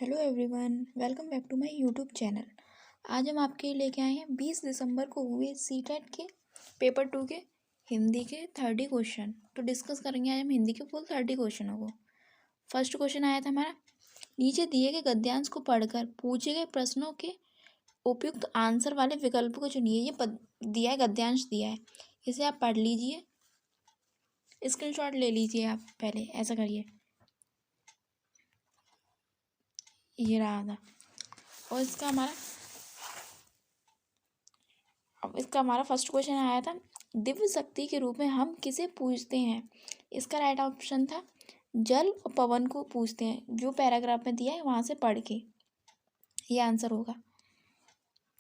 Hello everyone, welcome back to my YouTube channel. आज हम आपके लिए लेके आए हैं 20 दिसंबर को हुए सीटेट के पेपर 2 के हिंदी के 30 क्वेश्चन। तो डिस्कस करेंगे आज हम हिंदी के फुल 30 क्वेश्चनों को। फर्स्ट क्वेश्चन आया था हमारा, नीचे दिए गए गद्यांश को पढ़कर पूछे गए प्रश्नों के उपयुक्त आंसर वाले विकल्प को चुनिए। ये दिया है, गद्यांश दिया है, इसे आप पढ़ लीजिए, स्क्रीनशॉट ले लीजिए। आप पहले ऐसा करिए, ये रहा था। और इसका हमारा फर्स्ट क्वेश्चन आया था, दिव्य शक्ति के रूप में हम किसे पूजते हैं। इसका राइट ऑप्शन था जल और पवन को पूजते हैं। जो पैराग्राफ में दिया है वहाँ से पढ़ के ये आंसर होगा।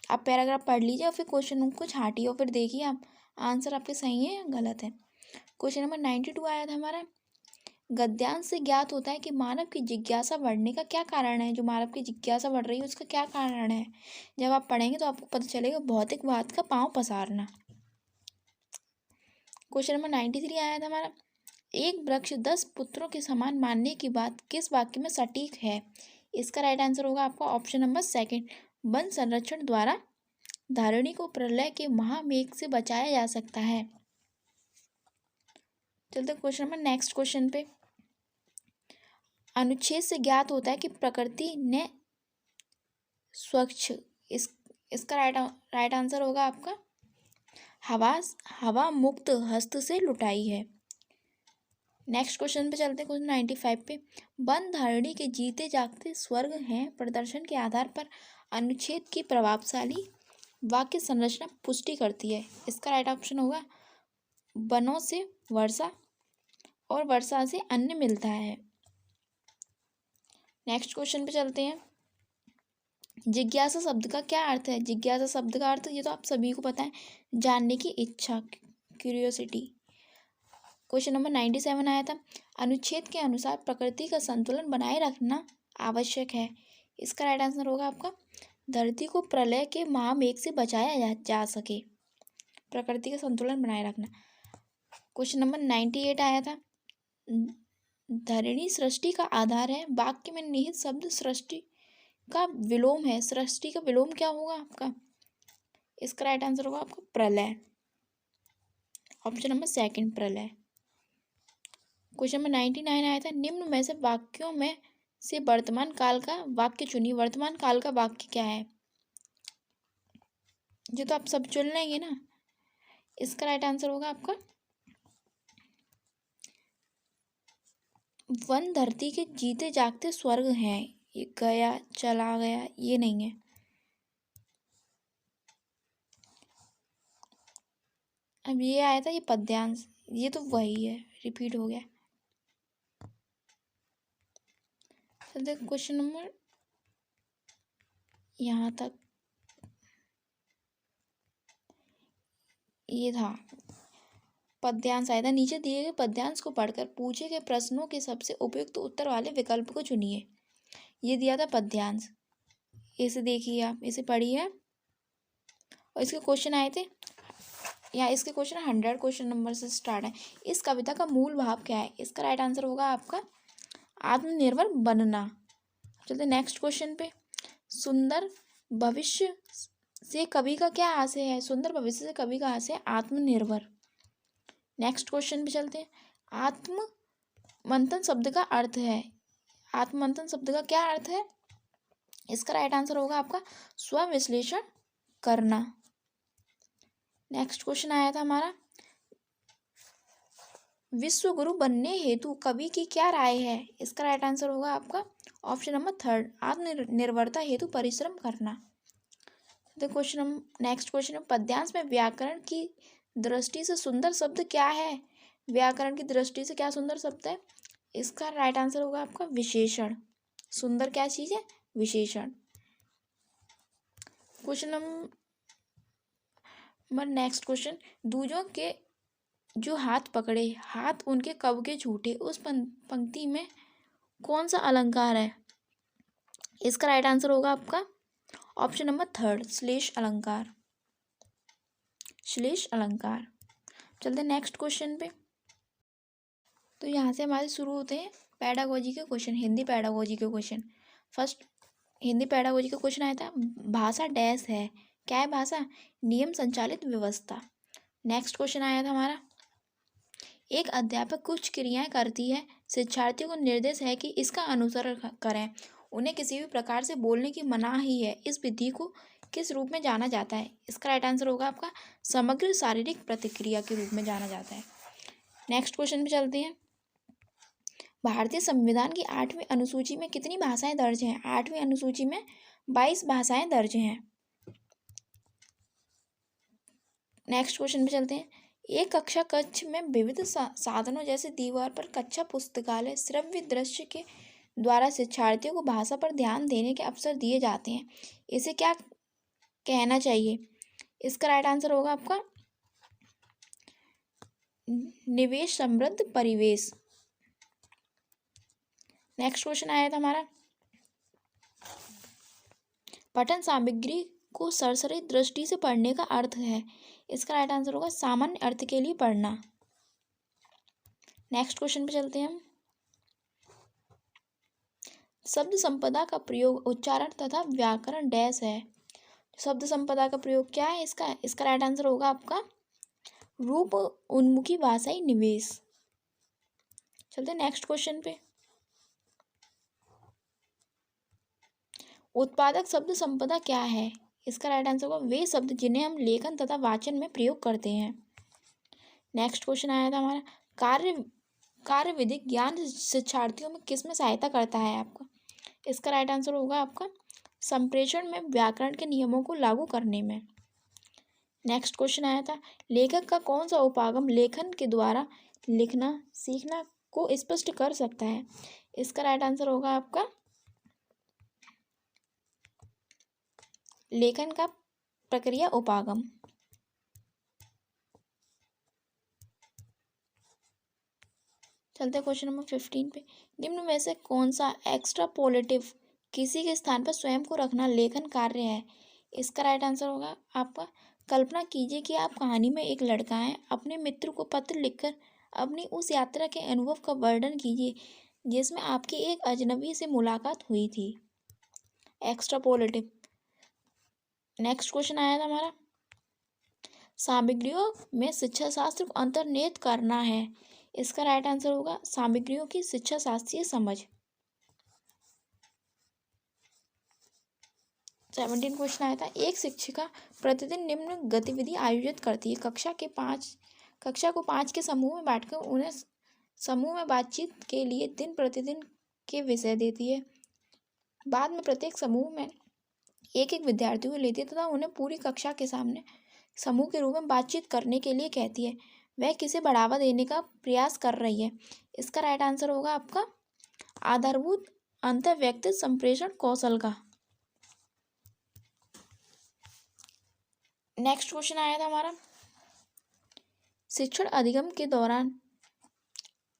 आप पैराग्राफ पढ़ लीजिए और फिर क्वेश्चन को छाटिए और फिर देखिए आप आंसर आपके सही है या गलत है। क्वेश्चन नंबर 92 आया था हमारा, गद्यांश से ज्ञात होता है कि मानव की जिज्ञासा बढ़ने का क्या कारण है। जो मानव की जिज्ञासा बढ़ रही है उसका क्या कारण है, जब आप पढ़ेंगे तो आपको पता चलेगा। भौतिकवाद का पांव पसारना। क्वेश्चन नंबर 93 आया था हमारा, एक वृक्ष 10 पुत्रों के समान मानने की बात किस वाक्य में सटीक है। इसका राइट आंसर होगा आपका ऑप्शन नंबर सेकंड, वन संरक्षण द्वारा धरणी को प्रलय के महामेघ से बचाया जा सकता है। चलते क्वेश्चन नंबर नेक्स्ट क्वेश्चन पे, अनुच्छेद से ज्ञात होता है कि प्रकृति ने स्वच्छ, इसका राइट आंसर होगा आपका हवा मुक्त हस्त से लुटाई है। नेक्स्ट क्वेश्चन पे चलते हैं, क्वेश्चन 95 पे, वन धरणी के जीते जागते स्वर्ग हैं प्रदर्शन के आधार पर अनुच्छेद की प्रभावशाली वाक्य संरचना पुष्टि करती है। इसका राइट ऑप्शन होगा वनों से वर्षा और वर्षा से अन्न मिलता है। नेक्स्ट क्वेश्चन पे चलते हैं, जिज्ञासा शब्द का क्या अर्थ है। जिज्ञासा शब्द का अर्थ ये तो आप सभी को पता है, जानने की इच्छा, क्यूरियोसिटी। क्वेश्चन नंबर 97 आया था, अनुच्छेद के अनुसार प्रकृति का संतुलन बनाए रखना आवश्यक है। इसका राइट आंसर होगा आपका धरती को प्रलय के महामेघ से बचाया जा सके, प्रकृति का संतुलन बनाए रखना। क्वेश्चन नंबर 98 आया था, धरणी सृष्टि का आधार है। वाक्य में निहित शब्द सृष्टि का विलोम है। सृष्टि का विलोम क्या होगा आपका। इसका राइट आंसर होगा आपका प्रलय, ऑप्शन नंबर सेकंड, प्रलय। क्वेश्चन नंबर 99 आया था, निम्न में से वाक्यों में से वर्तमान काल का वाक्य चुनिए। वर्तमान काल का वाक्य क्या है, ये तो आप सब चुन लेंगे ना। इसका राइट आंसर होगा आपका वन धरती के जीते जागते स्वर्ग हैं। ये गया चला गया ये नहीं है। अब ये आया था ये पद्यांश, ये तो वही है, रिपीट हो गया। तो क्वेश्चन नंबर यहाँ तक ये था, पद्यांश आया था। नीचे दिए गए पद्यांश को पढ़कर पूछे गए प्रश्नों के सबसे उपयुक्त उत्तर वाले विकल्प को चुनिए। ये दिया था पद्यांश, इसे देखिए आप, इसे पढ़िए। और इसके क्वेश्चन आए थे यहाँ, इसके क्वेश्चन 100 क्वेश्चन नंबर से स्टार्ट है। इस कविता का मूल भाव क्या है। इसका राइट आंसर होगा आपका आत्मनिर्भर बनना। चलते नेक्स्ट क्वेश्चन पे, सुंदर भविष्य से कवि का क्या आशय है। सुंदर भविष्य से कवि का आशय है आत्मनिर्भर। नेक्स्ट क्वेश्चन पे चलते हैं, आत्म मंथन शब्द का अर्थ है। आत्ममंथन शब्द का क्या अर्थ है। इसका राइट आंसर होगा आपका स्वविश्लेषण करना। नेक्स्ट क्वेश्चन आया था हमारा, विश्व गुरु बनने हेतु कवि की क्या राय है। इसका राइट आंसर होगा आपका ऑप्शन नंबर थर्ड, आत्मनिर्भरता हेतु परिश्रम करना। तो नेक्स्ट क्वेश्चन है, पद्यांश में व्याकरण की दृष्टि से सुंदर शब्द क्या है। व्याकरण की दृष्टि से क्या सुंदर शब्द है। इसका राइट आंसर होगा आपका विशेषण। सुंदर क्या चीज है, विशेषण। क्वेश्चन नंबर नेक्स्ट क्वेश्चन, दूजों के जो हाथ पकड़े हाथ उनके कब के झूठे, उस पंक्ति में कौन सा अलंकार है। इसका राइट आंसर होगा आपका ऑप्शन नंबर थर्ड, श्लेष अलंकार, श्लेष अलंकार। चलते नेक्स्ट क्वेश्चन पे। तो यहाँ से हमारे शुरू होते हैं पैडागोजी के क्वेश्चन, हिंदी पैडागोजी के क्वेश्चन। फर्स्ट हिंदी पेडागोजी का क्वेश्चन आया था, भाषा डैश है, क्या है भाषा? नियम संचालित व्यवस्था। नेक्स्ट क्वेश्चन आया था हमारा, एक अध्यापक कुछ क्रियाएं करती है, शिक्षार्थियों को निर्देश है कि इसका अनुसरण करें, उन्हें किसी भी प्रकार से बोलने की मनाही है, इस विधि को किस रूप में जाना जाता है? इसका राइट आंसर होगा आपका समग्र शारीरिक प्रतिक्रिया के रूप में जाना जाता है। नेक्स्ट क्वेश्चन पे चलते हैं, भारतीय संविधान की 8वीं अनुसूची में कितनी भाषाएं दर्ज हैं? 8वीं अनुसूची में 22 भाषाएं दर्ज हैं। नेक्स्ट क्वेश्चन पे चलते हैं, एक कक्षा कक्ष में विविध साधनों जैसे दीवार पर कक्षा पुस्तकालय श्रव्य दृश्य के द्वारा शिक्षार्थियों को भाषा पर ध्यान देने के अवसर दिए जाते हैं, इसे क्या कहना चाहिए? इसका राइट आंसर होगा आपका निवेश समृद्ध परिवेश। नेक्स्ट क्वेश्चन आया था हमारा, पठन सामग्री को सरसरी दृष्टि से पढ़ने का अर्थ है, इसका राइट आंसर होगा सामान्य अर्थ के लिए पढ़ना। नेक्स्ट क्वेश्चन पे चलते हैं हम, शब्द संपदा का प्रयोग उच्चारण तथा व्याकरण डैश है, शब्द संपदा का प्रयोग क्या है? इसका राइट आंसर होगा आपका रूप उन्मुखी भाषाई निवेश। चलते हैं नेक्स्ट क्वेश्चन पे, उत्पादक शब्द संपदा क्या है? इसका राइट आंसर होगा वे शब्द जिन्हें हम लेखन तथा वाचन में प्रयोग करते हैं। नेक्स्ट क्वेश्चन आया था हमारा, कार्य विधिक ज्ञान शिक्षार्थियों में किस में सहायता करता है आपका? इसका राइट आंसर होगा आपका संप्रेषण में व्याकरण के नियमों को लागू करने में। नेक्स्ट क्वेश्चन आया था, लेखक का कौन सा उपागम लेखन के द्वारा लिखना सीखना को स्पष्ट कर सकता है? इसका राइट आंसर होगा आपका लेखन का प्रक्रिया उपागम। चलते हैं क्वेश्चन नंबर 15 पे, निम्न में से कौन सा एक्स्ट्रापोलेटिव किसी के स्थान पर स्वयं को रखना लेखन कार्य है? इसका राइट आंसर होगा आपका कल्पना कीजिए कि आप कहानी में एक लड़का है, अपने मित्र को पत्र लिखकर अपनी उस यात्रा के अनुभव का वर्णन कीजिए जिसमें आपकी एक अजनबी से मुलाकात हुई थी। एक्स्ट्रापोलेटिव। नेक्स्ट क्वेश्चन आया था हमारा, सामग्रियों में शिक्षा शास्त्र को अंतर्निहित करना है, इसका राइट आंसर होगा सामग्रियों की शिक्षा शास्त्रीय समझ। 17 क्वेश्चन आया था, एक शिक्षिका प्रतिदिन निम्न गतिविधि आयोजित करती है, कक्षा को 5 के समूह में बांटकर उन्हें समूह में बातचीत के लिए दिन प्रतिदिन के विषय देती है, बाद में प्रत्येक समूह में एक एक विद्यार्थी को लेती है तथा उन्हें पूरी कक्षा के सामने समूह के रूप में बातचीत करने के लिए कहती है, वह किसे बढ़ावा देने का प्रयास कर रही है? इसका राइट आंसर होगा आपका आधारभूत अंतर्व्यक्तिगत संप्रेषण कौशल का। नेक्स्ट क्वेश्चन आया था हमारा, शिक्षण अधिगम के दौरान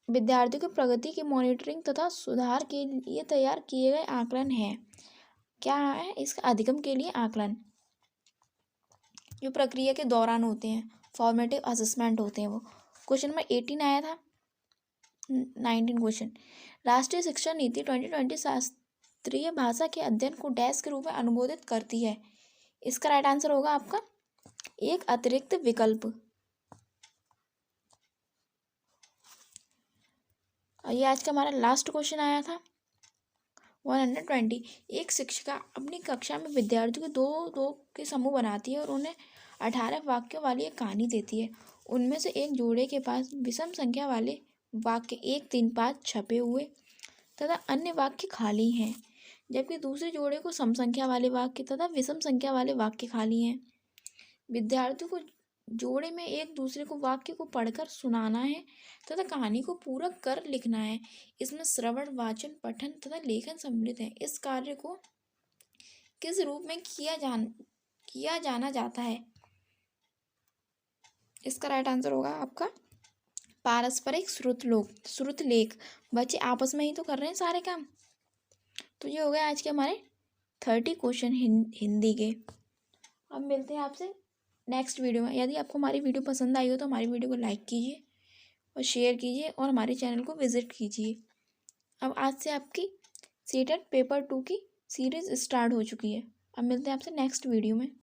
विद्यार्थियों की प्रगति की मॉनिटरिंग तथा सुधार के लिए तैयार किए गए आकलन है, क्या है इसका? अधिगम के लिए आकलन जो प्रक्रिया के दौरान होते हैं, फॉर्मेटिव असेसमेंट होते हैं वो। क्वेश्चन नंबर 18 आया था। 19 क्वेश्चन, राष्ट्रीय शिक्षा नीति 2020 शास्त्रीय भाषा के अध्ययन को डैश के रूप में अनुमोदित करती है, इसका राइट आंसर होगा आपका एक अतिरिक्त विकल्प। ये आज का हमारा लास्ट क्वेश्चन आया था 120, एक शिक्षिका अपनी कक्षा में विद्यार्थियों को दो के समूह बनाती है और उन्हें 18 वाक्यों वाली एक कहानी देती है, उनमें से एक जोड़े के पास विषम संख्या वाले वाक्य 1, 3, 5 छपे हुए तथा अन्य वाक्य खाली हैं, जबकि दूसरे जोड़े को सम संख्या वाले वाक्य तथा विषम संख्या वाले वाक्य खाली हैं। विद्यार्थियों को जोड़े में एक दूसरे को वाक्य को पढ़कर सुनाना है तथा कहानी को पूरा कर लिखना है, इसमें श्रवण वाचन पठन तथा लेखन सम्मिलित है। इस कार्य को किस रूप में किया जाना जाता है? इसका राइट आंसर होगा आपका पारस्परिक श्रुत लेख। बच्चे आपस में ही तो कर रहे हैं सारे काम। तो ये हो गए आज के हमारे 30 क्वेश्चन हिंदी के। अब मिलते हैं आपसे नेक्स्ट वीडियो में। यदि आपको हमारी वीडियो पसंद आई हो तो हमारी वीडियो को लाइक कीजिए और शेयर कीजिए और हमारे चैनल को विजिट कीजिए। अब आज से आपकी सीटेट पेपर 2 की सीरीज़ स्टार्ट हो चुकी है। अब मिलते हैं आपसे नेक्स्ट वीडियो में।